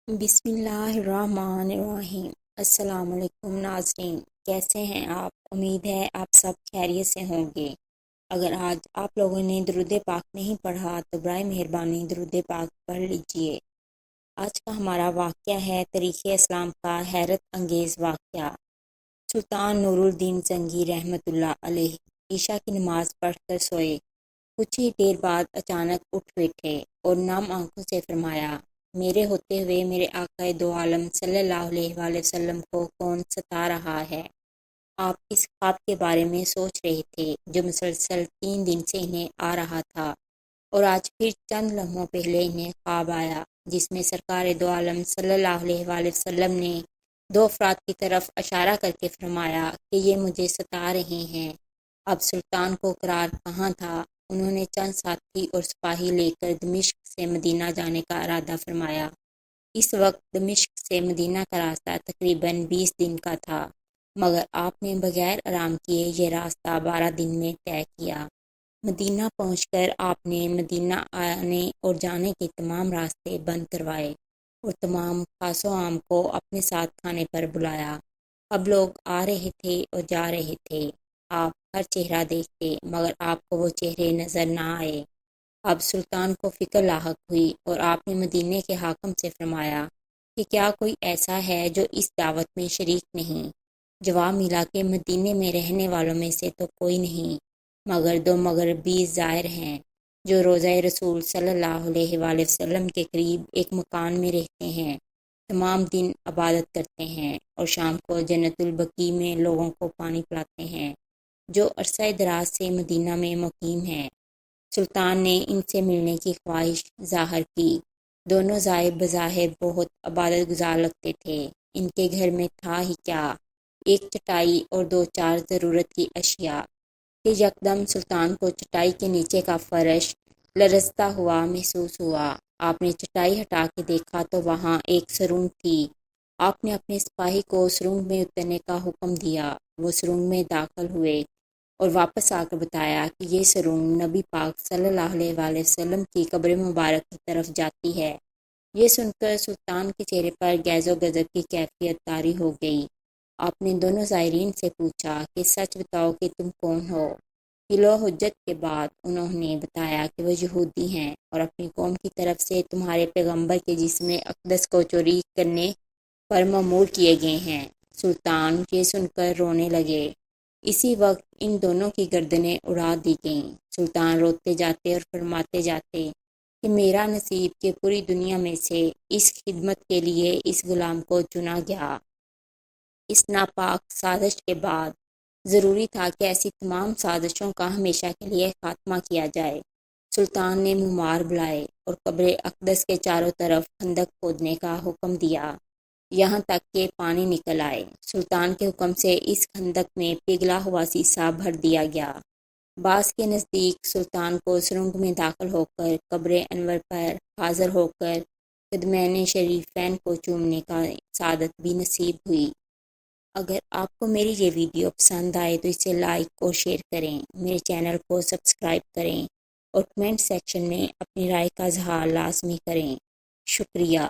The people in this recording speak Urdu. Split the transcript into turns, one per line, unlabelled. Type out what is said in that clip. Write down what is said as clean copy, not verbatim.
بسم اللہ الرحمن الرحیم۔ السلام علیکم ناظرین، کیسے ہیں آپ؟ امید ہے آپ سب خیریت سے ہوں گے۔ اگر آج آپ لوگوں نے درود پاک نہیں پڑھا تو برائے مہربانی درود پاک پڑھ لیجئے۔ آج کا ہمارا واقعہ ہے تاریخ اسلام کا حیرت انگیز واقعہ۔ سلطان نور الدین زنگی رحمۃ اللہ علیہ عشاء کی نماز پڑھ کر سوئے۔ کچھ ہی دیر بعد اچانک اٹھ بیٹھے اور نم آنکھوں سے فرمایا، میرے ہوتے ہوئے میرے آقا دو عالم صلی اللہ علیہ وآلہ وسلم کو کون ستا رہا ہے؟ آپ اس خواب کے بارے میں سوچ رہے تھے جو مسلسل 3 دن سے انہیں آ رہا تھا، اور آج پھر چند لمحوں پہلے انہیں خواب آیا جس میں سرکار دو عالم صلی اللہ علیہ وآلہ وسلم نے 2 افراد کی طرف اشارہ کر کے فرمایا کہ یہ مجھے ستا رہے ہیں۔ اب سلطان کو قرار کہاں تھا؟ انہوں نے چند ساتھی اور سپاہی لے کر دمشق سے مدینہ جانے کا ارادہ فرمایا۔ اس وقت دمشق سے مدینہ کا راستہ تقریباً 20 دن کا تھا، مگر آپ نے بغیر آرام کیے یہ راستہ 12 دن میں طے کیا۔ مدینہ پہنچ کر آپ نے مدینہ آنے اور جانے کے تمام راستے بند کروائے اور تمام خاص و عام کو اپنے ساتھ کھانے پر بلایا۔ اب لوگ آ رہے تھے اور جا رہے تھے، آپ ہر چہرہ دیکھتے مگر آپ کو وہ چہرے نظر نہ آئے۔ اب سلطان کو فکر لاحق ہوئی اور آپ نے مدینے کے حاکم سے فرمایا کہ کیا کوئی ایسا ہے جو اس دعوت میں شریک نہیں؟ جواب ملا کہ مدینے میں رہنے والوں میں سے تو کوئی نہیں، مگر 2 مغربی زائر ہیں جو روضہ رسول صلی اللہ علیہ وآلہ وسلم کے قریب ایک مکان میں رہتے ہیں، تمام دن عبادت کرتے ہیں اور شام کو جنت البقیع میں لوگوں کو پانی پلاتے ہیں، جو عرصہ دراز سے مدینہ میں مقیم ہیں۔ سلطان نے ان سے ملنے کی خواہش ظاہر کی۔ دونوں زائر بظاہر بہت عبادت گزار لگتے تھے۔ ان کے گھر میں تھا ہی کیا، ایک چٹائی اور 2-4 ضرورت کی اشیاء کہ یکدم سلطان کو چٹائی کے نیچے کا فرش لرزتا ہوا محسوس ہوا۔ آپ نے چٹائی ہٹا کے دیکھا تو وہاں ایک سرنگ تھی۔ آپ نے اپنے سپاہی کو سرنگ میں اترنے کا حکم دیا۔ وہ سرنگ میں داخل ہوئے اور واپس آ کر بتایا کہ یہ سرنگ نبی پاک صلی اللہ علیہ وآلہ وسلم کی قبر مبارک کی طرف جاتی ہے۔ یہ سن کر سلطان کے چہرے پر غیظ و غضب کی کیفیت طاری ہو گئی۔ آپ نے دونوں زائرین سے پوچھا کہ سچ بتاؤ کہ تم کون ہو؟ حیل و حجت کے بعد انہوں نے بتایا کہ وہ یہودی ہیں اور اپنی قوم کی طرف سے تمہارے پیغمبر کے جسم اقدس کو چوری کرنے پر مأمور کیے گئے ہیں۔ سلطان یہ سن کر رونے لگے۔ اسی وقت ان دونوں کی گردنیں اڑا دی گئیں۔ سلطان روتے جاتے اور فرماتے جاتے کہ میرا نصیب کہ پوری دنیا میں سے اس خدمت کے لیے اس غلام کو چنا گیا۔ اس ناپاک سازش کے بعد ضروری تھا کہ ایسی تمام سازشوں کا ہمیشہ کے لیے خاتمہ کیا جائے۔ سلطان نے معمار بلائے اور قبر اقدس کے چاروں طرف خندق کھودنے کا حکم دیا، یہاں تک کہ پانی نکل آئے۔ سلطان کے حکم سے اس خندق میں پگھلا ہوا سیسا بھر دیا گیا۔ بعض کے نزدیک سلطان کو سرنگ میں داخل ہو کر قبر انور پر حاضر ہو کر قدمین شریفین کو چومنے کا سعادت بھی نصیب ہوئی۔ اگر آپ کو میری یہ ویڈیو پسند آئے تو اسے لائک اور شیئر کریں، میرے چینل کو سبسکرائب کریں اور کمنٹ سیکشن میں اپنی رائے کا اظہار لازمی کریں۔ شکریہ۔